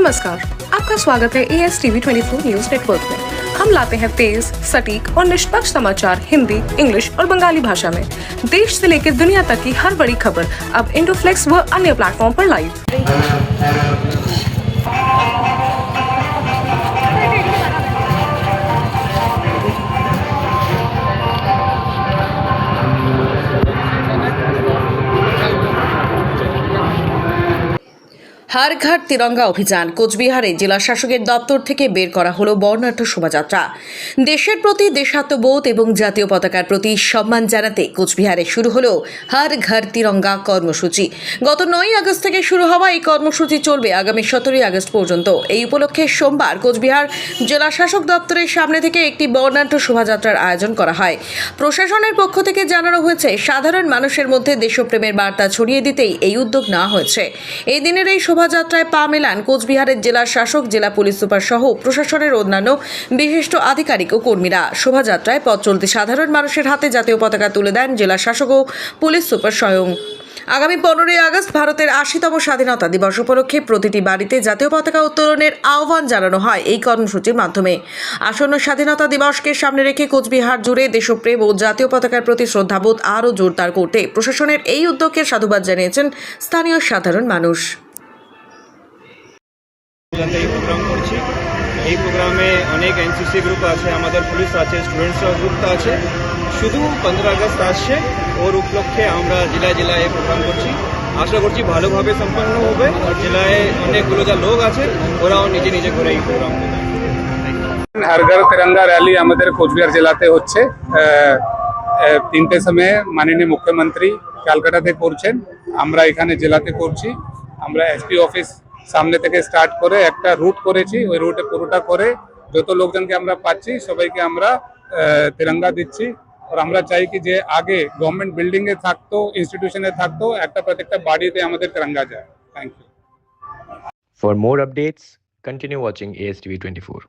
नमस्कार, आपका स्वागत है ASTV24 न्यूज नेटवर्क में। हम लाते हैं तेज, सटीक और निष्पक्ष समाचार हिंदी, इंग्लिश और बंगाली भाषा में। देश से लेकर दुनिया तक की हर बड़ी खबर अब इंडोफ्लेक्स व अन्य प्लेटफॉर्म पर लाइव। हर घर तिरंगा अभियान কোচবিহারে জেলা শাসকের দপ্তর থেকে বের করা হলো বর্ণাঢ্য শোভাযাত্রা। দেশের প্রতি দেশাত্মবোধ এবং জাতীয় পতাকার প্রতি সম্মান জানাতে কোচবিহারে শুরু হলো হর ঘর তিরঙ্গা কর্মসূচি। গত 9 আগস্ট থেকে শুরু হওয়া এই কর্মসূচি চলবে আগামী 17 আগস্ট পর্যন্ত। এই উপলক্ষে সোমবার কোচবিহার জেলা শাসক দপ্তরের সামনে থেকে একটি বর্ণাঢ্য শোভাযাত্রার আয়োজন করা হয়। প্রশাসনের পক্ষ থেকে জানানো হয়েছে সাধারণ মানুষের মধ্যে দেশপ্রেমের বার্তা ছড়িয়ে দিতেই এই উদ্যোগ নেওয়া হয়েছে। এই দিনের এই শোভাযাত্রায় পা মেলান কোচবিহারের জেলা শাসক, জেলা পুলিশ সুপার সহ প্রশাসনের অন্যান্য বিশিষ্ট আধিকারিক ও কর্মীরা। শোভাযাত্রায় পথ চলতে সাধারণ মানুষের হাতে জাতীয় পতাকা তুলে দেন জেলা শাসক ও পুলিশ সুপার স্বয়ং। আগামী 15 আগস্ট ভারতের 80তম স্বাধীনতা দিবস উপলক্ষে প্রতিটি বাড়িতে জাতীয় পতাকা উত্তোলনের আহ্বান জানানো হয় এই কর্মসূচির মাধ্যমে। আসন্ন স্বাধীনতা দিবসকে সামনে রেখে কোচবিহার জুড়ে দেশপ্রেম ও জাতীয় পতাকার প্রতি শ্রদ্ধাবোধ আরও জোরদার করতে প্রশাসনের এই উদ্যোগকে সাধুবাদ জানিয়েছেন স্থানীয় সাধারণ মানুষ। এই প্রোগ্রামে অনেক এনসিসি গ্রুপ আছে, আমাদের পুলিশ আছে, স্টুডেন্টসরা গ্রুপ আছে। শুধু 15 আগস্ট আসছে, ওর উপলক্ষে আমরা জেলায় জেলায় প্রোগ্রাম করছি। আশা করছি ভালোভাবে সম্পন্ন হবে। আর জেলায় অনেকগুলো যা লোক আছে ওরাও নিজে নিজে করে এই প্রোগ্রাম করবে। হর ঘর তিরঙ্গা র্যালি আমাদের কোচবিহার জেলাতে হচ্ছে। 3টে সময়ে মাননীয় মুখ্যমন্ত্রী ক্যালকাটাতে করছেন, আমরা এখানে জেলাতে করছি। আমরা এসপি অফিস সামনে থেকে স্টার্ট করে একটা রুট করেছি, ওই রুটে পুরোটা করে যত লোকজনকে আমরা পাচ্ছি সবাইকে আমরা তিরঙ্গা দিচ্ছি। আর আমরা চাই কি যে আগে গভর্নমেন্ট বিল্ডিং এ থাকতো, ইনস্টিটিউশনে থাকতো, একটা প্রত্যেকটা বাড়িতে আমাদের তিরঙ্গা যায়। Thank you. For more updates, continue watching ASTV24.